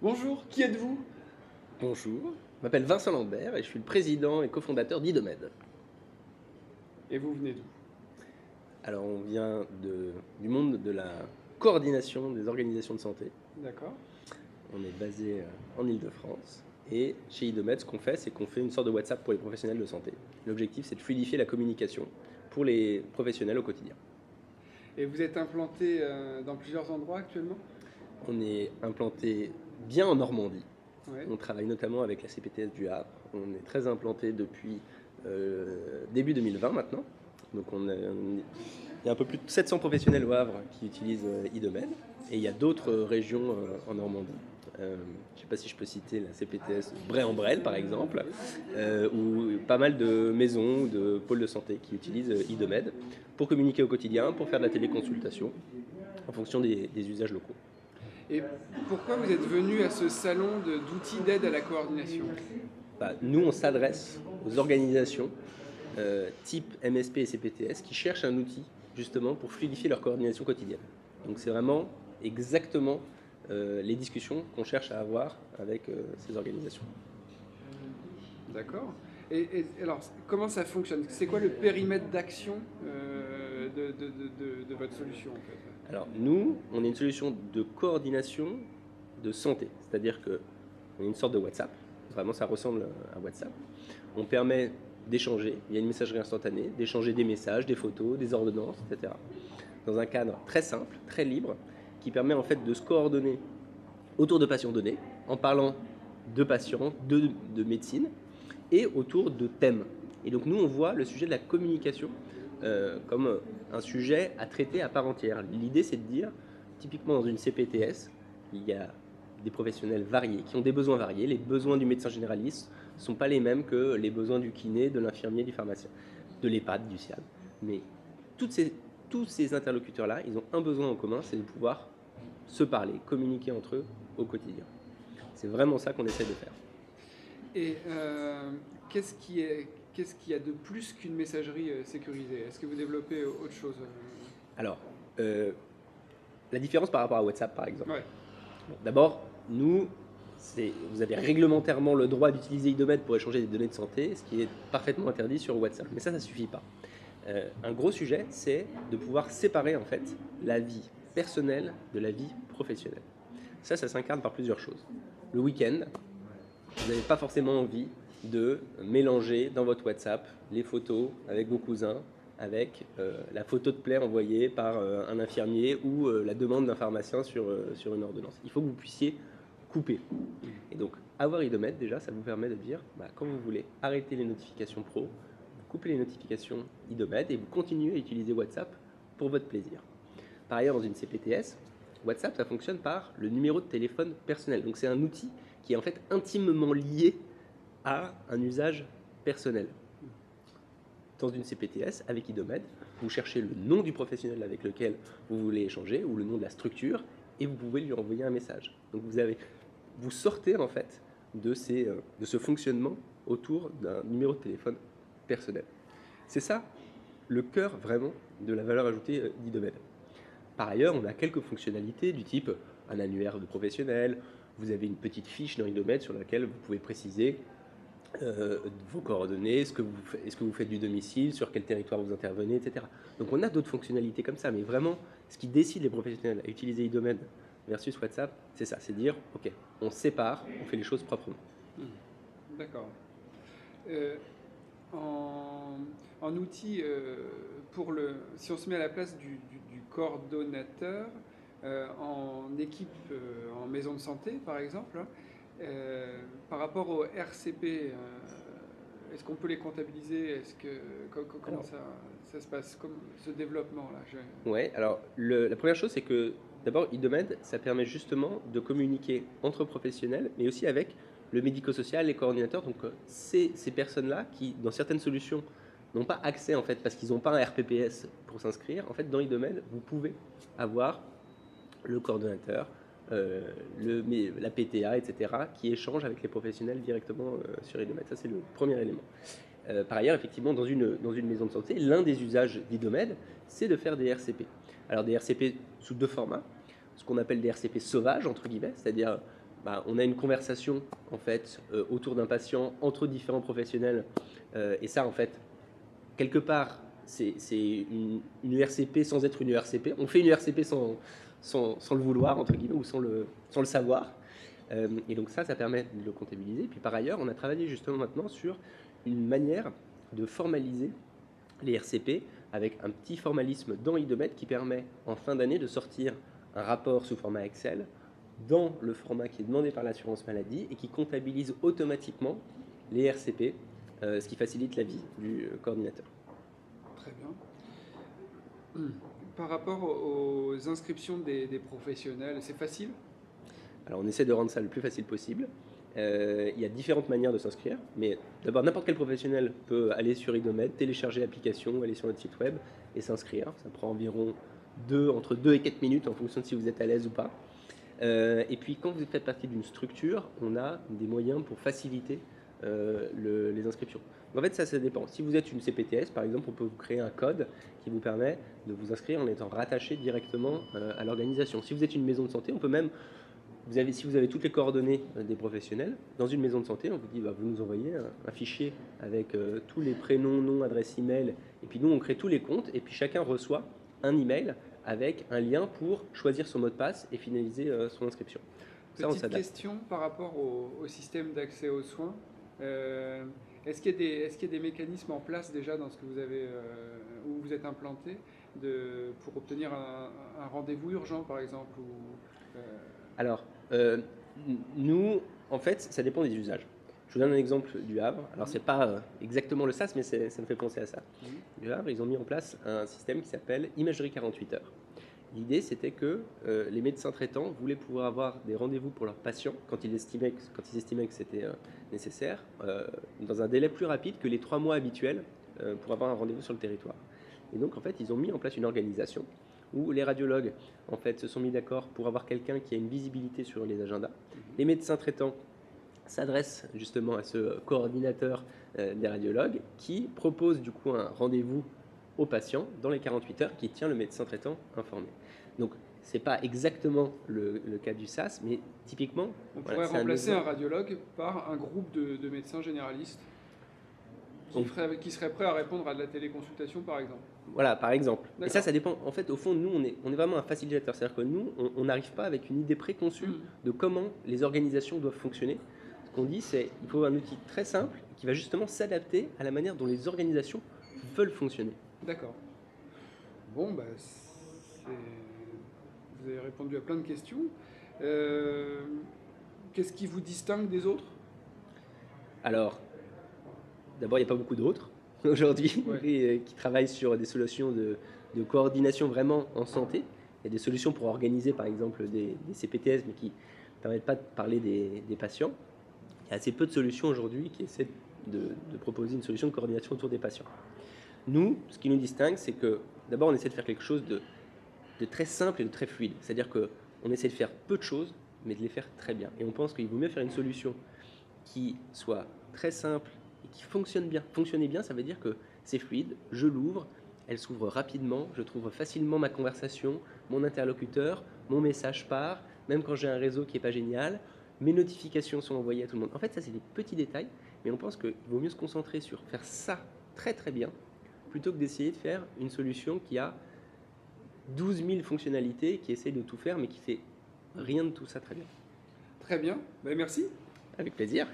Bonjour, qui êtes-vous? Bonjour, je m'appelle Vincent Lambert et je suis le président et cofondateur d'Idomed. Et vous venez d'où? Alors on vient du monde de la coordination des organisations de santé. D'accord. On est basé en Île-de-France et chez Idomed, ce qu'on fait, c'est qu'on fait une sorte de WhatsApp pour les professionnels de santé. L'objectif, c'est de fluidifier la communication pour les professionnels au quotidien. Et vous êtes implanté dans plusieurs endroits actuellement? On est implanté bien en Normandie. Ouais. On travaille notamment avec la CPTS du Havre. On est très implanté depuis début 2020 maintenant. Donc il y a un peu plus de 700 professionnels au Havre qui utilisent Idomed. Et il y a d'autres régions en Normandie. Je ne sais pas si je peux citer la CPTS Bray-en-Brel par exemple, ou pas mal de maisons, de pôles de santé qui utilisent Idomed pour communiquer au quotidien, pour faire de la téléconsultation en fonction des usages locaux. Et pourquoi vous êtes venu à ce salon d'outils d'aide à la coordination? Bah, nous, on s'adresse aux organisations type MSP et CPTS qui cherchent un outil justement pour fluidifier leur coordination quotidienne. Donc c'est vraiment exactement les discussions qu'on cherche à avoir avec ces organisations. D'accord. Et alors, comment ça fonctionne? C'est quoi le périmètre d'action de votre solution en fait? Alors nous, on est une solution de coordination de santé, c'est-à-dire qu'on est une sorte de WhatsApp, vraiment ça ressemble à WhatsApp. On permet d'échanger, il y a une messagerie instantanée, d'échanger des messages, des photos, des ordonnances, etc. Dans un cadre très simple, très libre, qui permet en fait de se coordonner autour de patients donnés, en parlant de patients, de médecine, et autour de thèmes. Et donc nous, on voit le sujet de la communication comme un sujet à traiter à part entière. L'idée, c'est de dire, typiquement dans une CPTS, il y a des professionnels variés, qui ont des besoins variés. Les besoins du médecin généraliste ne sont pas les mêmes que les besoins du kiné, de l'infirmier, du pharmacien, de l'EHPAD, du SIAD. Mais tous ces interlocuteurs-là, ils ont un besoin en commun, c'est de pouvoir se parler, communiquer entre eux au quotidien. C'est vraiment ça qu'on essaie de faire. Et qu'est-ce qu'il y a de plus qu'une messagerie sécurisée? Est-ce que vous développez autre chose? Alors, la différence par rapport à WhatsApp, par exemple. Ouais. Bon, d'abord, nous, vous avez réglementairement le droit d'utiliser Idomed pour échanger des données de santé, ce qui est parfaitement interdit sur WhatsApp. Mais ça ne suffit pas. Un gros sujet, c'est de pouvoir séparer en fait la vie personnelle de la vie professionnelle. Ça s'incarne par plusieurs choses. Le week-end, vous n'avez pas forcément envie de mélanger dans votre WhatsApp les photos avec vos cousins, avec la photo de plaie envoyée par un infirmier ou la demande d'un pharmacien sur une ordonnance. Il faut que vous puissiez couper. Et donc, avoir Idomed, déjà, ça vous permet de dire, quand vous voulez, arrêter les notifications pro, vous coupez les notifications Idomed et vous continuez à utiliser WhatsApp pour votre plaisir. Par ailleurs, dans une CPTS, WhatsApp, ça fonctionne par le numéro de téléphone personnel. Donc c'est un outil qui est en fait intimement lié à un usage personnel. Dans une CPTS, avec Idomed, vous cherchez le nom du professionnel avec lequel vous voulez échanger ou le nom de la structure et vous pouvez lui envoyer un message. Donc vous sortez en fait de ce fonctionnement autour d'un numéro de téléphone personnel. C'est ça le cœur vraiment de la valeur ajoutée d'Idomed. Par ailleurs, on a quelques fonctionnalités du type un annuaire de professionnel, vous avez une petite fiche dans Idomed sur laquelle vous pouvez préciser vos coordonnées, ce que vous faites du domicile, sur quel territoire vous intervenez, etc. Donc on a d'autres fonctionnalités comme ça, mais vraiment, ce qui décide les professionnels à utiliser Idomed versus WhatsApp, c'est ça, c'est dire, ok, on sépare, on fait les choses proprement. D'accord. Euh, en outil, si on se met à la place du coordonnateur, en équipe, en maison de santé par exemple, hein, par rapport au RCP, est-ce qu'on peut les comptabiliser? Comment Alors, ça se passe, comme ce développement-là? ouais, alors la première chose, c'est que d'abord, Idomed, ça permet justement de communiquer entre professionnels, mais aussi avec le médico-social, les coordinateurs. Donc, ces personnes-là qui, dans certaines solutions, n'ont pas accès en fait parce qu'ils n'ont pas un RPPS pour s'inscrire. En fait, dans Idomed, vous pouvez avoir le coordonnateur, la PTA, etc., qui échange avec les professionnels directement sur Idomed. Ça, c'est le premier élément. Par ailleurs, effectivement, dans une maison de santé, l'un des usages d'Idomed, c'est de faire des RCP. Alors des RCP sous deux formats, ce qu'on appelle des RCP sauvages, entre guillemets, c'est-à-dire on a une conversation en fait autour d'un patient entre différents professionnels. Et ça, en fait, quelque part, c'est une URCP sans être une URCP. On fait une URCP sans le vouloir, entre guillemets, ou sans le savoir. Et donc ça permet de le comptabiliser. Puis par ailleurs, on a travaillé justement maintenant sur une manière de formaliser les RCP avec un petit formalisme dans Idomed qui permet en fin d'année de sortir un rapport sous format Excel dans le format qui est demandé par l'assurance maladie et qui comptabilise automatiquement les RCP, ce qui facilite la vie du coordinateur. Très bien. Par rapport aux inscriptions des professionnels, c'est facile? Alors on essaie de rendre ça le plus facile possible. Il y a différentes manières de s'inscrire, mais d'abord n'importe quel professionnel peut aller sur Idomed, télécharger l'application, aller sur notre site web et s'inscrire. Ça prend environ entre 2 et 4 minutes en fonction de si vous êtes à l'aise ou pas. Et puis quand vous faites partie d'une structure, on a des moyens pour faciliter les inscriptions. En fait, ça dépend. Si vous êtes une CPTS, par exemple, on peut vous créer un code qui vous permet de vous inscrire en étant rattaché directement à l'organisation. Si vous êtes une maison de santé, on peut même, si vous avez toutes les coordonnées des professionnels, dans une maison de santé, on vous dit, vous nous envoyez un fichier avec tous les prénoms, noms, adresses email, et puis nous, on crée tous les comptes, et puis chacun reçoit un email avec un lien pour choisir son mot de passe et finaliser son inscription. Petite question par rapport au système d'accès aux soins. Est-ce qu'il y a des mécanismes en place déjà dans ce que vous avez, où vous êtes implanté pour obtenir un rendez-vous urgent, par exemple Alors, nous, en fait, ça dépend des usages. Je vous donne un exemple du Havre. Alors, c'est pas exactement le SAS, mais ça me fait penser à ça. Du Havre, ils ont mis en place un système qui s'appelle Imagerie 48 heures. L'idée, c'était que les médecins traitants voulaient pouvoir avoir des rendez-vous pour leurs patients quand ils estimaient que c'était nécessaire, dans un délai plus rapide que les 3 mois habituels pour avoir un rendez-vous sur le territoire. Et donc, en fait, ils ont mis en place une organisation où les radiologues, en fait, se sont mis d'accord pour avoir quelqu'un qui a une visibilité sur les agendas. Les médecins traitants s'adressent justement à ce coordinateur des radiologues qui propose du coup un rendez-vous au patient dans les 48 heures qui tient le médecin traitant informé. Donc, ce n'est pas exactement le cas du SAS, mais typiquement... On pourrait remplacer un radiologue par un groupe de médecins généralistes qui seraient prêts à répondre à de la téléconsultation, par exemple. Voilà, par exemple. Et ça dépend. En fait, au fond, nous, on est vraiment un facilitateur. C'est-à-dire que nous, on n'arrive pas avec une idée préconçue de comment les organisations doivent fonctionner. Ce qu'on dit, c'est qu'il faut un outil très simple qui va justement s'adapter à la manière dont les organisations veulent fonctionner. D'accord. Bon, vous avez répondu à plein de questions. Qu'est-ce qui vous distingue des autres? Alors, d'abord, il n'y a pas beaucoup d'autres aujourd'hui qui travaillent sur des solutions de coordination vraiment en santé. Il y a des solutions pour organiser, par exemple, des CPTS, mais qui ne permettent pas de parler des patients. Il y a assez peu de solutions aujourd'hui qui essaient de proposer une solution de coordination autour des patients. Nous, ce qui nous distingue, c'est que d'abord, on essaie de faire quelque chose de très simple et de très fluide. C'est-à-dire qu'on essaie de faire peu de choses, mais de les faire très bien. Et on pense qu'il vaut mieux faire une solution qui soit très simple et qui fonctionne bien. Fonctionner bien, ça veut dire que c'est fluide, je l'ouvre, elle s'ouvre rapidement, je trouve facilement ma conversation, mon interlocuteur, mon message part, même quand j'ai un réseau qui n'est pas génial, mes notifications sont envoyées à tout le monde. En fait, ça, c'est des petits détails, mais on pense qu'il vaut mieux se concentrer sur faire ça très très bien, plutôt que d'essayer de faire une solution qui a 12 000 fonctionnalités, qui essaie de tout faire, mais qui fait rien de tout ça très bien. Très bien, merci. Avec plaisir.